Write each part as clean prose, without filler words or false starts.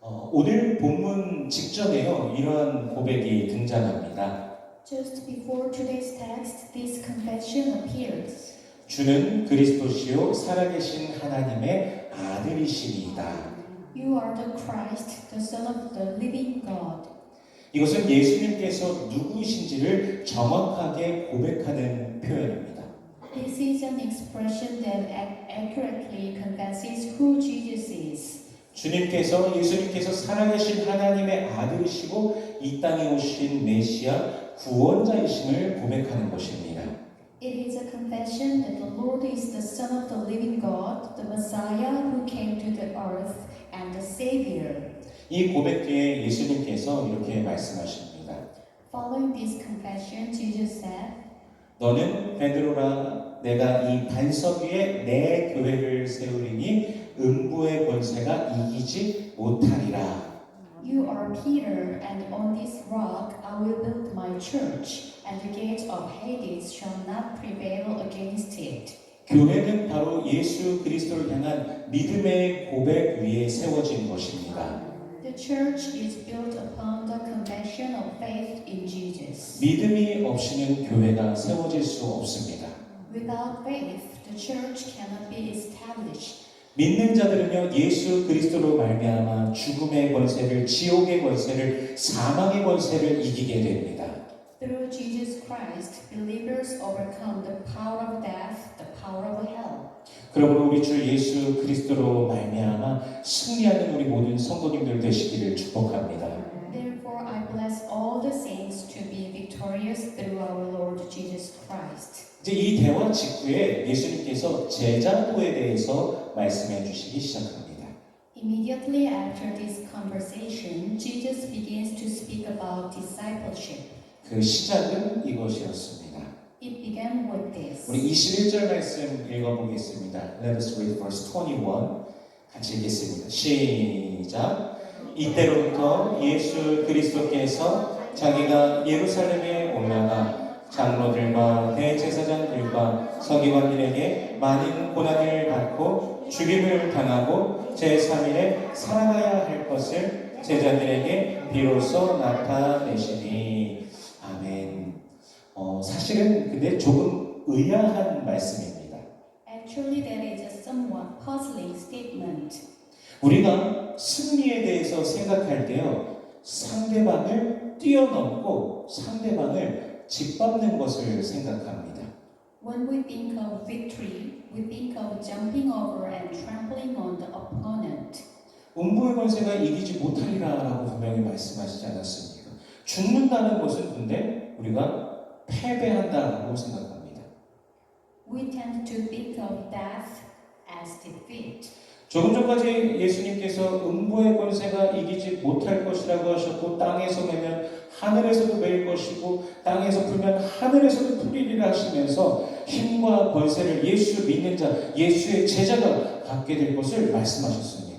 오늘 본문 직전에요. 이러한 고백이 등장합니다. Just before today's text, this confession appears. 주는 그리스도시요 살아계신 하나님의 아들이시니이다. You are the Christ, the Son of the living God. 이것은 예수님께서 누구이신지를 정확하게 고백하는 표현입니다. This is an expression that accurately confesses who Jesus is. 예수님께서 살아계신 하나님의 아들이시고 이 땅에 오신 메시아 구원자이심을 고백하는 것입니다. It is a confession that the Lord is the Son of the living God, the Messiah who came to the earth, and the Savior. 이 고백 뒤에 예수님께서 이렇게 말씀하십니다. Following this confession, Jesus said, 너는 베드로라, 내가 이 반석 위에 내 교회를 세우리니 음부의 권세가 이기지 못하리라. You are Peter, and on this rock I will build my church, and the gates of Hades shall not prevail against it. 교회는 바로 예수 그리스도를 향한 믿음의 고백 위에 세워진 것입니다. The church is built upon the confession of faith in Jesus. 믿음이 없이는 교회가 세워질 수 없습니다. Without faith, the church cannot be established. 믿는 자들은요 예수 그리스도로 말미암아 죽음의 권세를, 지옥의 권세를, 사망의 권세를 이기게 됩니다. Through Jesus Christ, believers overcome the power of death, the power of hell. 그러므로 우리 주 예수 그리스도로 말미암아 승리하는 우리 모든 성도님들 되시기를 축복합니다. Therefore, I bless all the saints to be victorious through our Lord Jesus Christ. 이제 이 대화 직후에 예수님께서 제자도에 대해서 말씀해 주시기 시작합니다. Immediately after this conversation, Jesus begins to speak about discipleship. 그 시작은 이것이었습니다. It began with this. 우리 21절 말씀 읽어보겠습니다. Let us read verse 21. 같이 읽겠습니다. 시작. 이때로부터 예수 그리스도께서 자기가 예루살렘에 올라가 장로들과 대제사장들과 서기관들에게 많은 고난을 받고 죽임을 당하고 제3일에 살아가야 할 것을 제자들에게 비로소 나타내시니. 아멘. 사실은 근데 조금 의아한 말씀입니다. Actually, that is a somewhat puzzling statement. 우리가 승리에 대해서 생각할 때요, 상대방을 뛰어넘고 상대방을 짓밟는 것을 생각합니다. When we think of victory, we think of jumping over and trampling on the opponent. 음부의 권세가 이기지 못하리라라고 분명히 말씀하시지 않았습니까? 죽는다는 것은 근데 우리가 패배한다라고 생각합니다. We tend to think of death as defeat. 조금 전까지 예수님께서 음부의 권세가 이기지 못할 것이라고 하셨고, 땅에서 매면 하늘에서도 매일 것이고 땅에서 풀면 하늘에서도 풀리리라 하시면서 힘과 권세를 예수 믿는 자, 예수의 제자가 갖게 될 것을 말씀하셨습니다.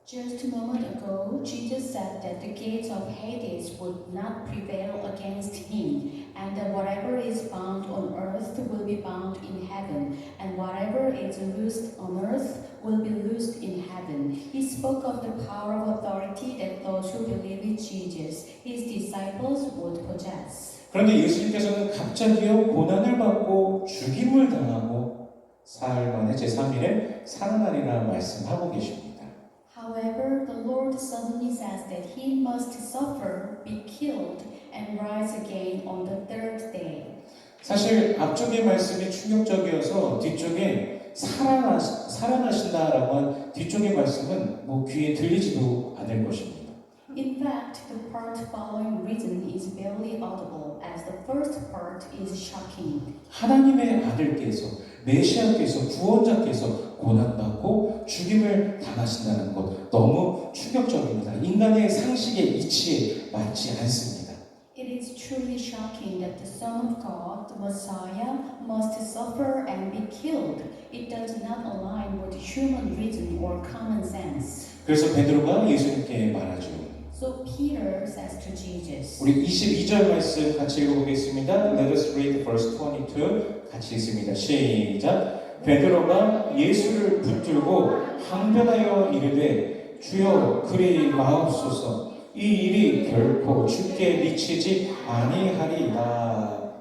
Just a moment ago, Jesus said that the gates of Hades would not prevail against him, and that whatever is bound on earth will be bound in heaven, and whatever is loosed on earth will be loosed in heaven. He spoke of the power of authority that those who believe in Jesus, his disciples, would possess. 그런데 예수님께서는 갑자기요 고난을 받고 죽임을 당하고 사흘 만에 제3일에 살아나리라 말씀하고 계십니다. However, the Lord suddenly says that he must suffer, be killed, and rise again on the third day. 사실 앞쪽의 말씀이 충격적이어서 뒤쪽에 살아나신다라고 한 뒤쪽의 말씀은 귀에 들리지도 않을 것입니다. In fact, the part following reason is barely audible, as the first part is shocking. 하나님의 아들께서, 메시아께서, 구원자께서 고난받고 죽임을 당하신다는 것 너무 충격적입니다. 인간의 상식의 이치에 맞지 않습니다. It is truly shocking that the Son of God, the Messiah, must suffer and be killed. It does not align with human reason or common sense. 그래서 베드로가 예수님께 말하죠. So Peter says to Jesus. 우리 22절 말씀 같이 읽어보겠습니다. Let us read verse 22. 같이 읽습니다. 시작. 베드로가 예수를 붙들고 항변하여 이르되 주여 그리 마옵소서. 이 일이 결코 주께 미치지 아니하리이다.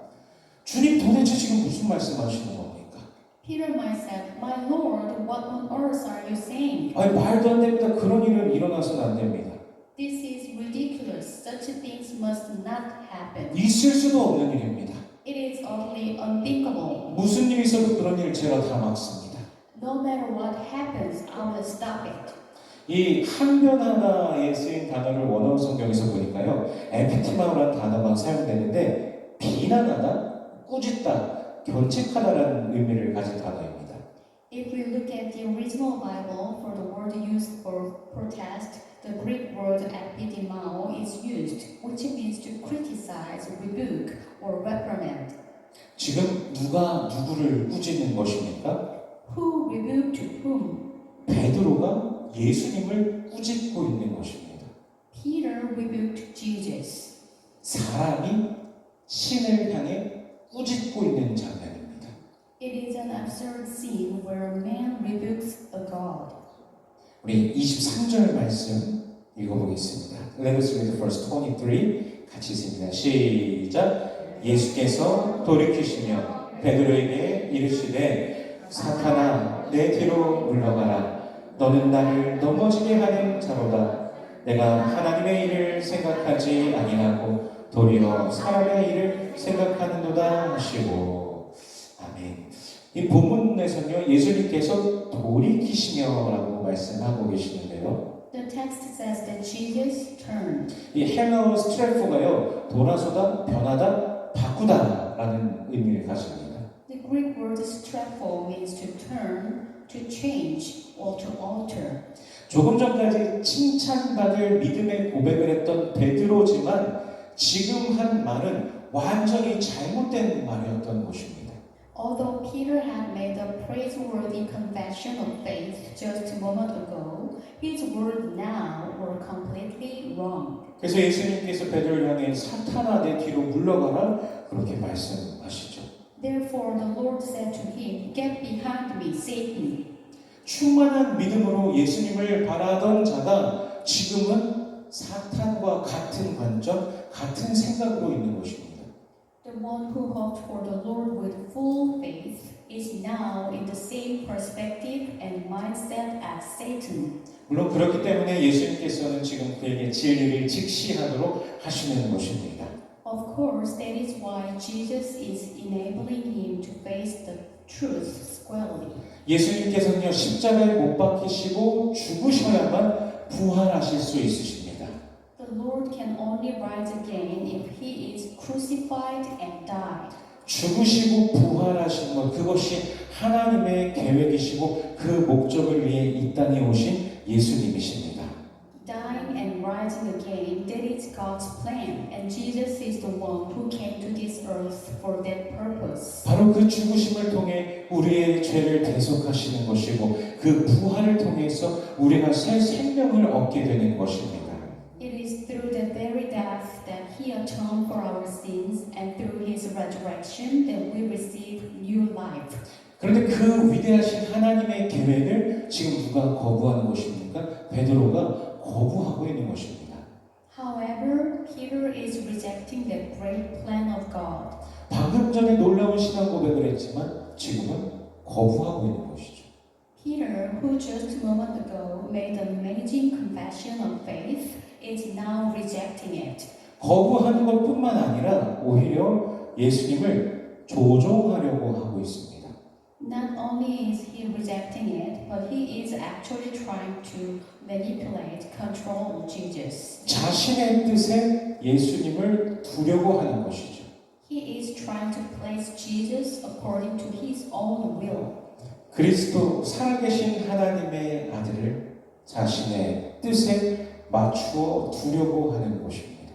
주님 도대체 지금 무슨 말씀하시는 겁니까? Peter might say, My Lord, what on earth are you saying? 아니 말도 안 됩니다. 그런 일은 일어나서는 안 됩니다. This is ridiculous. Such things must not happen. 있을 수도 없는 일입니다. It is utterly unthinkable. 무슨 일이 있어도 그런 일을 제가 다 막습니다. No matter what happens, I will stop it. 이 항변 하나에 쓰인 단어를 원어 성경에서 보니까요, 에피티마우라는 단어가 사용되는데 비난하다, 꾸짖다, 견책하다라는 의미를 가진 단어입니다. If we look at the original Bible for the word used for protest, the Greek word epidemao is used, which means to criticize, rebuke, or reprimand. 지금 누가 누구를 꾸짖는 것입니까? Who rebuked whom? 베드로가 예수님을 꾸짖고 있는 것입니다. Peter rebuked Jesus. 사람이 신을 향해 꾸짖고 있는 장면입니다. It is an absurd scene where man rebukes a God. 우리 23절 말씀 읽어보겠습니다. Let us read verse 23. 같이 읽습니다. 시작. 예수께서 돌이키시며 베드로에게 이르시되 사탄아 내 뒤로 물러가라. 너는 나를 넘어지게 하는 자로다. 내가 하나님의 일을 생각하지 아니하고 도리어 사람의 일을 생각하는도다 하시고. 아멘. 이 본문에서는요, 예수님께서 돌이키시며라고 말씀하고 계시는데요. The text says that Jesus turned. 이 헬라어 스트레포가요, 돌아서다, 변하다, 바꾸다라는 의미를 가집니다. The Greek word strepho means to turn, to change, or to alter. 조금 전까지 칭찬받을 믿음의 고백을 했던 베드로지만 지금 한 말은 완전히 잘못된 말이었던 것입니다. Although Peter had made a praiseworthy confession of faith just a moment ago, his words now were completely wrong. 그래서 예수님께서 베드로를 향해 사탄아 내 뒤로 물러가라 그렇게 말씀하시죠. Therefore the Lord said to him, Get behind me, Satan. 충만한 믿음으로 예수님을 바라던 자가 지금은 사탄과 같은 관점, 같은 생각으로 있는 것입니다. The one who hoped for the Lord with full faith is now in the same perspective and mindset as Satan. 물론 그렇기 때문에 예수님께서는 지금 그에게 진리를 직시하도록 하시는 것입니다. Of course, that is why Jesus is enabling him to face the truth squarely. 예수님께서는요, 십자가에 못 박히시고 죽으셔야만 부활하실 수 있으십니다. The Lord can only rise again if he is crucified and died. 죽으시고 부활하신 것, 그것이 하나님의 계획이시고 그 목적을 위해 이 땅에 오신 예수님이십니다. Dying and rising again, that is God's plan, and Jesus is the one who came to this earth for that purpose. 바로 그 죽으심을 통해 우리의 죄를 대속하시는 것이고 그 부활을 통해서 우리가 새 생명을 얻게 되는 것입니다. It is through the very death that he atoned for our sins, and through his resurrection that we receive new life. 그런데 그 위대하신 하나님의 계획을 지금 누가 거부하는 것입니까? 베드로가 거부하고 있는 것입니다. However, Peter is rejecting the great plan of God. 방금 전에 놀라운 신앙 고백을 했지만 지금은 거부하고 있는 것이죠. Peter, who just a moment ago made an amazing confession of faith, is now rejecting it. 거부하는 것뿐만 아니라 오히려 예수님을 조종하려고 하고 있습니다. Not only is he rejecting it, but he is actually trying to manipulate, control Jesus. 자신의 뜻에 예수님을 두려고 하는 것이죠. He is trying to place Jesus according to his own will. 그리스도 살아계신 하나님의 아들을 자신의 뜻에 맞추어 두려고 하는 것입니다.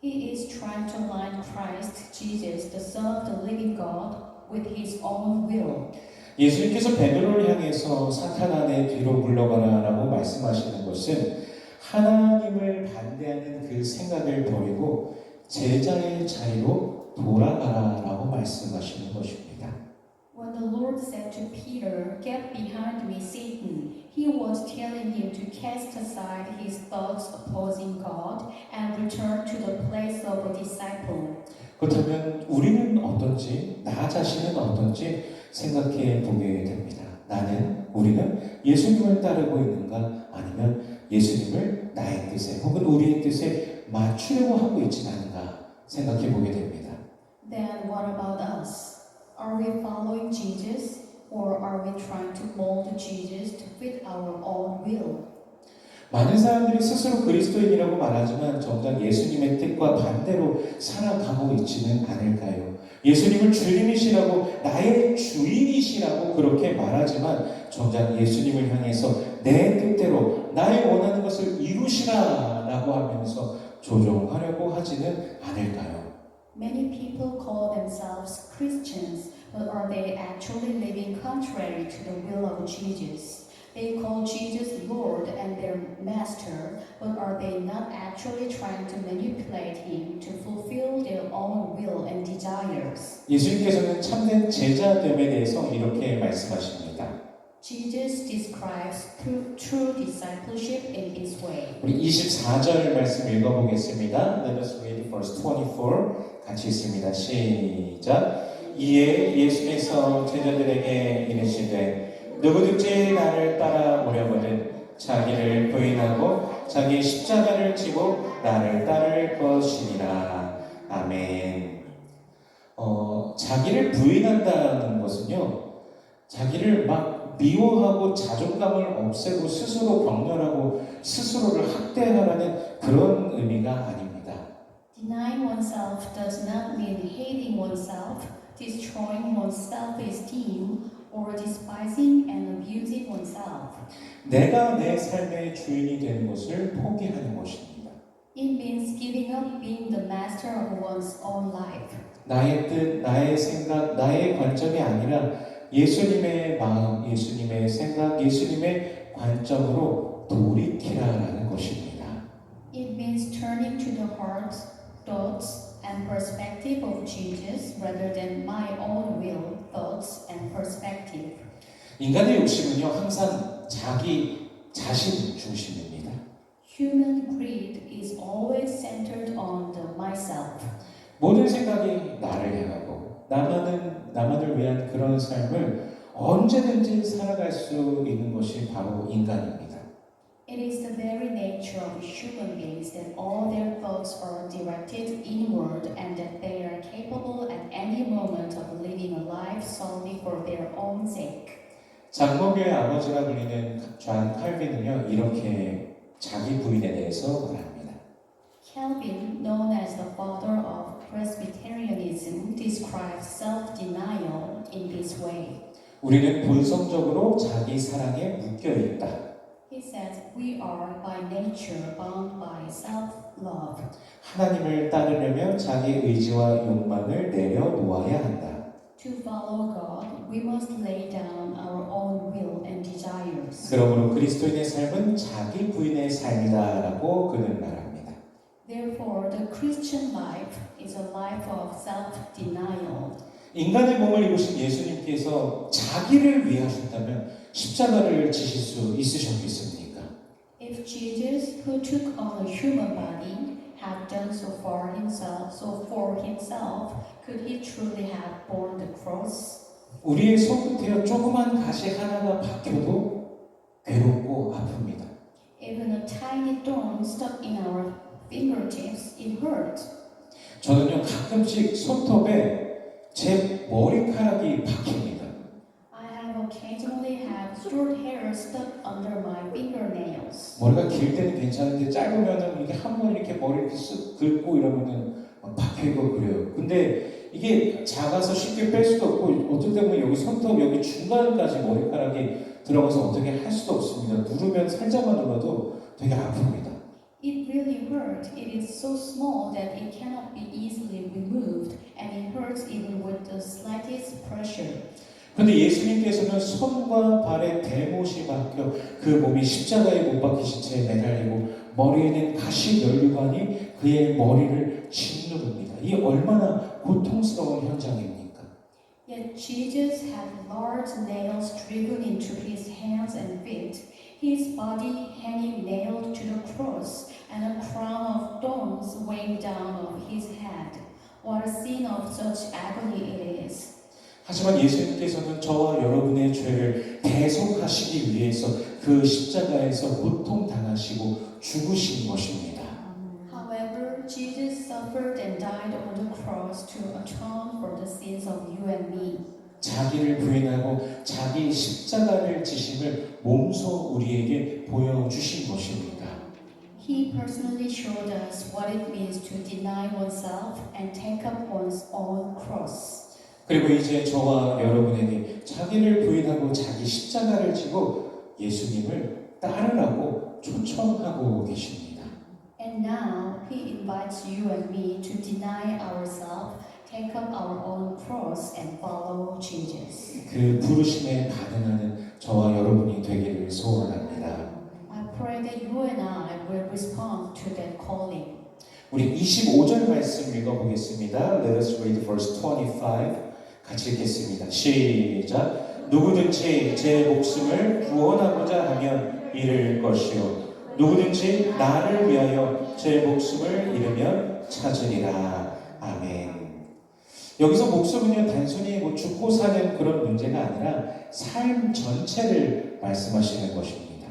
He is trying to align Christ, Jesus, the Son of the living God, with his own will. 예수님께서 베드로를 향해서 사탄아 내 뒤로 물러가라라고 말씀하시는 것은 하나님을 반대하는 그 생각을 버리고 제자의 자리로 돌아가라라고 말씀하시는 것입니다. When the the Lord said to Peter, "Get behind me, Satan." He was telling him to cast aside his thoughts opposing God and return to the place of a disciple. 그렇다면 우리는 어떤지, 나 자신은 어떤지 생각해 보게 됩니다. 우리는 예수님을 따르고 있는가, 아니면 예수님을 나의 뜻에 혹은 우리의 뜻에 맞추려고 하고 있지 않은가 생각해 보게 됩니다. Then what about us? Are we following Jesus, or are we trying to mold Jesus to fit our own will? 많은 사람들이 스스로 그리스도인이라고 말하지만 정작 예수님의 뜻과 반대로 살아가고 있지는 않을까요? 예수님을 주님이시라고, 나의 주인이시라고 그렇게 말하지만 정작 예수님을 향해서 내 뜻대로 나의 원하는 것을 이루시라라고 하면서 조종하려고 하지는 않을까요? Many people call themselves Christians, but are they actually living contrary to the will of Jesus? They call Jesus Lord and their Master, but are they not actually trying to manipulate Him to fulfill their own will and desires? 예수님께서는 참된 제자됨에 대해서 이렇게 말씀하십니다. Jesus describes true discipleship in His way. 우리 24절 말씀 읽어보겠습니다. Let us read verse 24. 같이 읽습니다. 시작. 이에 예수께서 제자들에게 이르시되 누구든지 나를 따라오려거든 자기를 부인하고 자기 십자가를 지고 나를 따를 것이니라. 아멘. 자기를 부인한다는 것은요, 자기를 막 미워하고 자존감을 없애고 스스로 경멸하고 스스로를 학대하라는 그런 의미가 아닙니다. Denying oneself does not mean hating oneself, destroying one's self-esteem, or despising and abusing oneself. 내가 내 삶의 주인이 되는 것을 포기하는 것입니다. It means giving up being the master of one's own life. 나의 뜻, 나의 생각, 나의 관점이 아니라 예수님의 마음, 예수님의 생각, 예수님의 관점으로 돌이키라라는 것입니다. It means turning to the heart, thoughts, and perspective of Jesus rather than my own will, thoughts, and perspective. 인간의 욕심은요, 항상 자기 자신 중심입니다. Human greed is always centered on the myself. 모든 생각이 나를 향하고 나만을 위한 그런 삶을 언제든지 살아갈 수 있는 것이 바로 인간입니다. It is the very nature of human beings that all their thoughts are directed inward and that they are capable at any moment of living a life solely for their own sake. 장로교의 아버지라 불리는 존 칼빈은요, 이렇게 자기 부인에 대해서 말합니다. Calvin, known as the father of Presbyterianism, describes self-denial in this way. 우리는 본성적으로 자기 사랑에 묶여 있다. He says, we are by nature bound by self-love. 하나님을 따르려면 자기 의지와 욕망을 내려놓아야 한다. To follow God, we must lay down our own will and desires. 그러므로 그리스도인의 삶은 자기 부인의 삶이다라고 그는 말합니다. Therefore, the Christian life is a life of self-denial. 인간의 몸을 입으신 예수님께서 자기를 위하셨다면 십자가를 지실 수 있으셨겠습니까? If Jesus, who took on a human body, had done so for himself, could he truly have borne the cross? 우리의 손끝에 조그만 가시 하나가 박혀도 괴롭고 아픕니다. Even a tiny thorn stuck in our fingertips, it hurts. 저는요, 가끔씩 손톱에 제 머리카락이 박힙니다. I have occasionally had short hair stuck under my fingernails. 머리가 길 때는 괜찮은데 짧으면은 이게 한 번 이렇게 머리 이렇게 쓱 긁고 이러면은 막 박히고 그래요. 근데 이게 작아서 쉽게 뺄 수도 없고 어떨 때는 여기 손톱 여기 중간까지 머리카락이 들어가서 어떻게 할 수도 없습니다. 누르면 살짝만 눌러도 되게 아픕니다. It really hurt. It is so small that it cannot be easily removed, and it hurts even with the slightest pressure. 그런데 예수님께서는 손과 발에 대못이 박혀 그 몸이 십자가에 못 박히신 채 매달리고 머리에는 가시 면류관이 그의 머리를 짓누릅니다. 이 얼마나 고통스러운 현장입니까? Yet Jesus had large nails driven into his hands and feet, his body hanging nailed to the cross, and a crown of thorns weighing down on his head. What a scene of such agony it is. 하지만 예수님께서는 저와 여러분의 죄를 대속하시기 위해서 그 십자가에서 고통당하시고 죽으신 것입니다. However, Jesus suffered and died on the cross to atone for the sins of you and me. 자기를 부인하고 자기 십자가를 지심을 몸소 우리에게 보여주신 것입니다. He personally showed us what it means to deny oneself and take up one's own cross. 그리고 이제 저와 여러분에게 자기를 부인하고 자기 십자가를 지고 예수님을 따르라고 초청하고 계십니다. And now he invites you and me to deny ourselves, take up our own cross and follow Jesus. 그 부르심에 반응하는 저와 여러분이 되기를 소원합니다. I pray that you and I will respond to that calling. 우리 25절 말씀 읽어보겠습니다. Let us read verse 25. 같이 읽겠습니다. 시작. 누구든지 제 목숨을 구원하고자 하면 잃을 것이요 누구든지 나를 위하여 제 목숨을 잃으면 찾으리라. 아멘. 여기서 목숨은요 단순히 뭐 죽고 사는 그런 문제가 아니라 삶 전체를 말씀하시는 것입니다.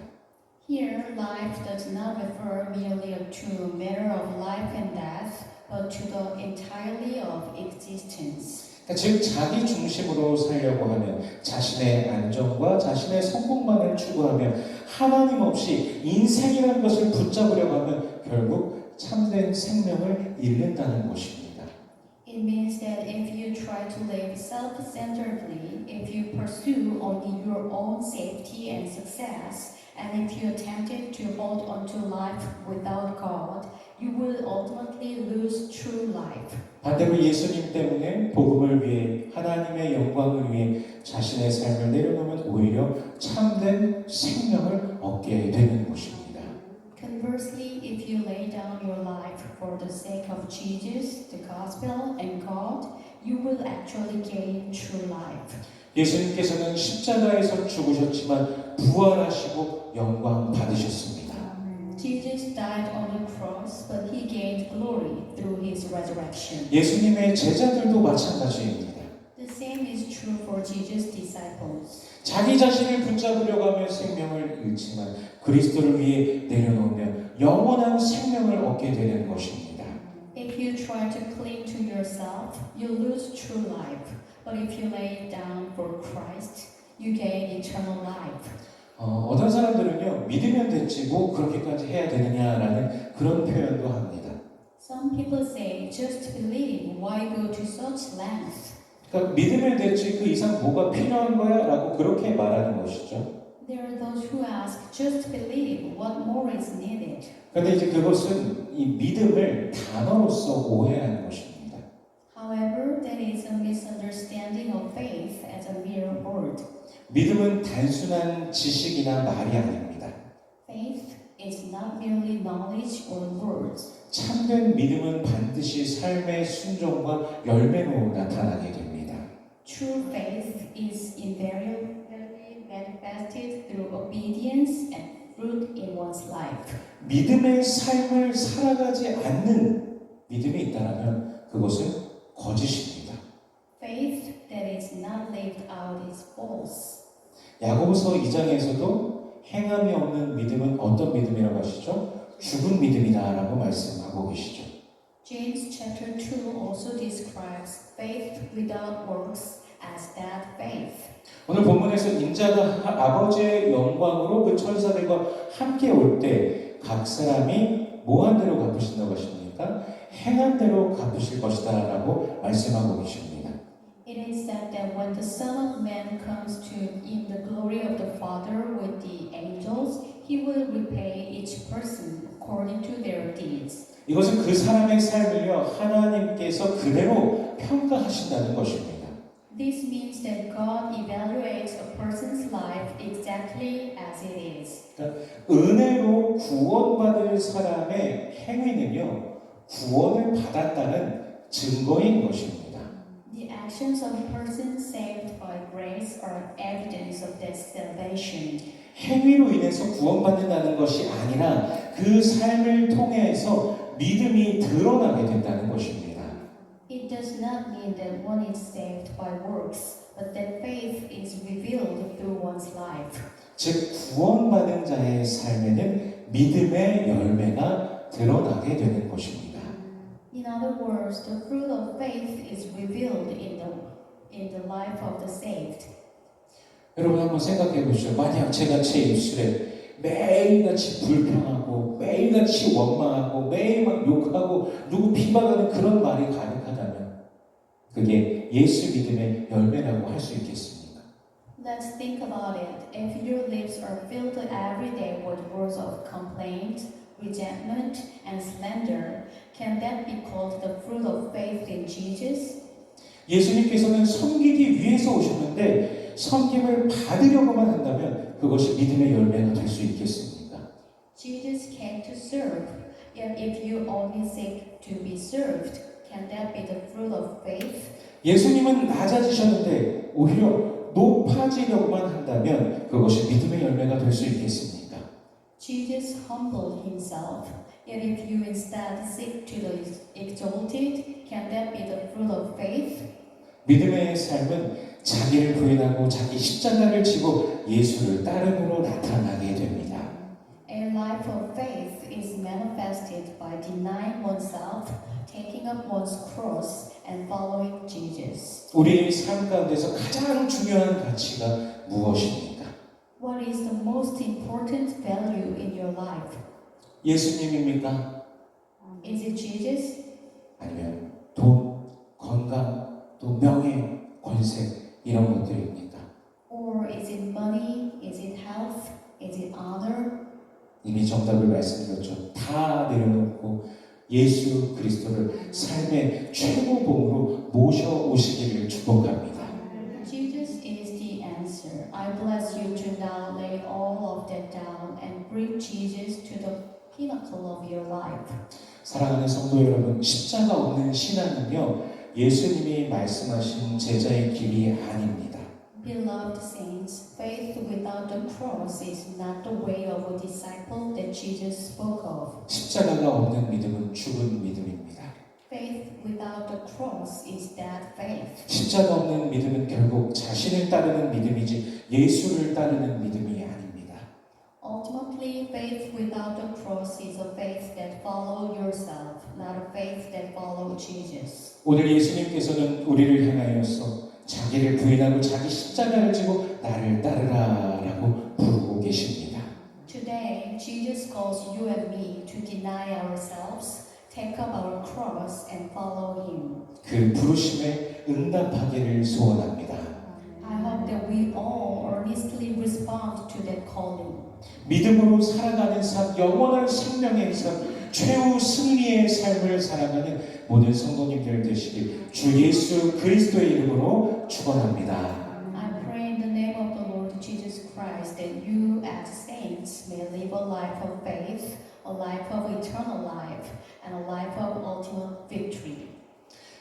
Here, life does not refer merely to a matter of life and death, but to the entirety of existence. 그러니까 즉 자기 중심으로 살려고 하면 자신의 안정과 자신의 성공만을 추구하며 하나님 없이 인생이라는 것을 붙잡으려고 하면 결국 참된 생명을 잃는다는 것입니다. It means that if you try to live self-centeredly, if you pursue only your own safety and success, and if you attempted to hold on to life without God, you will ultimately lose true life. 반대로 예수님 때문에 복음을 위해 하나님의 영광을 위해 자신의 삶을 내려놓으면 오히려 참된 생명을 얻게 되는 것입니다. Conversely, if you lay down your life for the sake of Jesus, the gospel, and God, you will actually gain true life. 예수님께서는 십자가에서 죽으셨지만 부활하시고 영광 받으셨습니다. Jesus died on the cross, but he gained glory through his resurrection. 예수님의 제자들도 마찬가지입니다. The same is true for Jesus' disciples. 자기 자신을 붙잡으려고 하며 생명을 잃지만 그리스도를 위해 내려놓으면 영원한 생명을 얻게 되는 것입니다. If you try to cling to yourself, you lose true life. But if you lay it down for Christ, you gain eternal life. 어떤 사람들은요 믿으면 됐지 뭐 그렇게까지 해야 되느냐라는 그런 표현도 합니다. Some people say, just believe, why go to such lengths? 그러니까 믿으면 됐지 그 이상 뭐가 필요한 거야? 라고 그렇게 말하는 것이죠. There are those who ask, just believe, what more is needed? 그런데 이제 그것은 이 믿음을 단어로서 오해하는 것입니다. However, that is a misunderstanding of faith as a mere word. 믿음은 단순한 지식이나 말이 아닙니다. Faith is not merely knowledge or words. 참된 믿음은 반드시 삶의 순종과 열매로 나타나게 됩니다. True faith is invariably manifested through obedience and fruit in one's life. 믿음의 삶을 살아가지 않는 믿음이 있다면 그것은 거짓입니다. Faith that is not lived out is false. 야고보서 2장에서도 행함이 없는 믿음은 어떤 믿음이라고 하시죠? 죽은 믿음이다라고 말씀하고 계시죠. James chapter 2 also describes faith without works as dead faith. 오늘 본문에서 인자가 아버지의 영광으로 그 천사들과 함께 올 때 각 사람이 뭐한 대로 갚으신다고 하십니까? 행한 대로 갚으실 것이다 라고 말씀하고 계십니다. It is said that when the Son of Man comes to in the glory of the Father with the angels, he will repay each person according to their deeds. 이것은 그 사람의 삶을요 하나님께서 그대로 평가하신다는 것입니다. This means that God evaluates a person's life exactly as it is. 은혜로 구원받을 사람의 행위는요 구원을 받았다는 증거인 것입니다. The actions of a person saved by grace are evidence of that salvation. 행위로 인해서 구원받는다는 것이 아니라 그 삶을 통해서 믿음이 드러나게 된다는 것입니다. It does not mean that one is saved by works, but that faith is revealed through one's life. 즉 구원받은 자의 삶에는 믿음의 열매가 드러나게 되는 것입니다. In other words, the fruit of faith is revealed in the life of the saved. 여러분 한번 생각해 보시죠. 만약 제가 제 입술에 매일같이 불평하고 매일같이 원망하고 매일 막 욕하고 누구 비방하는 그런 말이 가득하다면 그게 예수 믿음의 열매라고 할 수 있겠습니까? Let's think about it. If your lips are filled every day with words of complaint, resentment, and slander, can that be called the fruit of faith in Jesus? 예수님께서는 섬기기 위해서 오셨는데 섬김을 받으려고만 한다면 그것이 믿음의 열매가 될 수 있겠습니까? Jesus came to serve. Yet if you only seek to be served, can that be the fruit of faith? 예수님은 낮아지셨는데 오히려 높아지려고만 한다면 그것이 믿음의 열매가 될 수 있겠습니까? Jesus humbled himself. Yet if you instead seek to be exalted, can that be the fruit of faith? 믿음의 삶은 자기를 부인하고 자기 십자가를 지고 예수를 따름으로 나타나게 됩니다. A life of faith is manifested by denying oneself, taking up one's cross, and following Jesus. 우리의 삶 가운데서 가장 중요한 가치가 무엇입니까? What is the most important value in your life? 예수님입니까? Is it Jesus? 아니면 돈, 건강, 또 명예, 권세 이런 것들입니까? Or is it money? Is it health? Is it honor? 이미 정답을 말씀드렸죠. 다 내려놓고 예수 그리스도를 삶의 최고봉으로 모셔오시기를 축복합니다. Jesus is the answer. I bless you to now lay all of that down and bring Jesus to the pinnacle of your life. 사랑하는 성도 여러분, 십자가 없는 신앙은요, 예수님이 말씀하신 제자의 길이 아닙니다. Beloved saints, faith without the cross is not the way of a disciple that Jesus spoke of. 십자가가 없는 믿음은 죽은 믿음입니다. Faith without the cross is dead faith. 십자가 없는 믿음은 결국 자신을 따르는 믿음이지 예수를 따르는 믿음이 아닙니다. Ultimately, faith without the cross is a faith that follows yourself, not a faith that follows Jesus. 오늘 예수님께서는 우리를 향하여서 자기를 부인하고 자기 십자가를 지고 나를 따르라라고 부르고 계십니다. Today, Jesus calls you and me to deny ourselves, take up our cross, and follow Him. 그 부르심에 응답하기를 소원합니다. I hope that we all earnestly respond to that calling. 믿음으로 살아가는 삶, 영원한 생명의 삶, 최후 승리의 삶을 살아가는 모든 성도님들 되시길 주 예수 그리스도의 이름으로 축원합니다. I pray in the name of the Lord Jesus Christ that you as saints may live a life of faith, a life of eternal life, and a life of ultimate victory.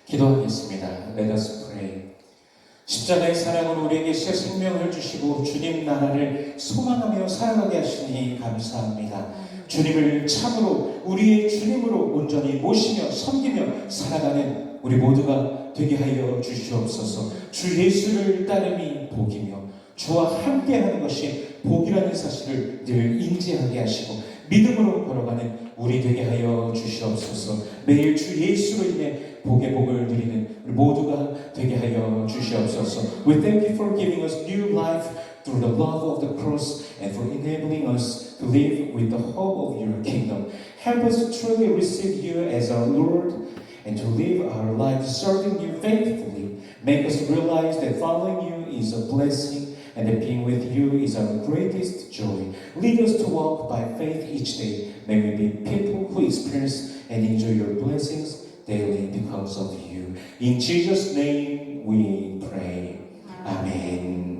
기도하겠습니다. Let us pray. 십자가의 사랑으로 우리에게 새 생명을 주시고 주님 나라를 소망하며 살아가게 하시니 감사합니다. 주님을 참으로 우리의 주님으로 온전히 모시며 섬기며 살아가는 우리 모두가 되게 하여 주시옵소서. 주 예수를 따름이 복이며 주와 함께하는 것이 복이라는 사실을 늘 인지하게 하시고 믿음으로 걸어가는 우리 되게 하여 주시옵소서. 매일 주 예수로 인해 복의 복을 누리는 우리 모두가 되게 하여 주시옵소서. We thank you for giving us new life through the love of the cross and for enabling us to live with the hope of your kingdom. Help us to truly receive you as our Lord and to live our lives serving you faithfully. Make us realize that following you is a blessing and that being with you is our greatest joy. Lead us to walk by faith each day. May we be people who experience and enjoy your blessings daily because of you. In Jesus' name we pray. Amen.